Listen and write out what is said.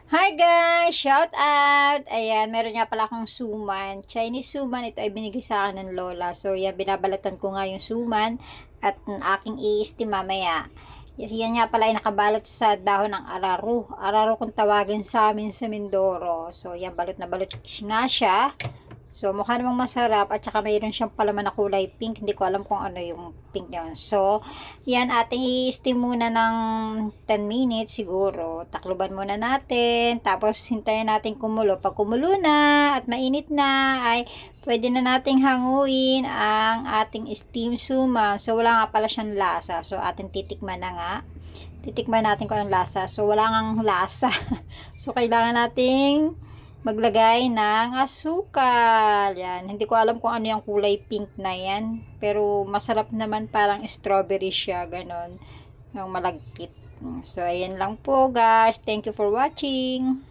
Hi guys! Shout out! Ayan, meron nga pala akong suman. Chinese suman, ito ay binigay sa akin ng lola. So, yan, binabalatan ko nga yung suman at aking i-steam mamaya. Yan nga pala ay nakabalot sa dahon ng araro. Araro kung tawagin sa amin sa Mindoro. So, yan, balot na balot nga siya. So, mukha namang masarap at saka mayroon siyang palaman na kulay pink. Hindi ko alam kung ano yung pink yun. So, yan ating i-steam muna ng 10 minutes siguro. Takluban muna natin. Tapos, hintayin natin kumulo. Pag kumulo na at mainit na, ay pwede na nating hanguin ang ating steam suman. So, wala nga pala siyang lasa. So, ating titikman na nga. Titikman natin kung anong lasa. So, wala ngang lasa. So, kailangan nating maglagay ng asukal. Yan. Hindi ko alam kung ano yung kulay pink na yan. Pero masarap naman, parang strawberry siya. Ganon. Yung malagkit. So, ayan lang po guys. Thank you for watching.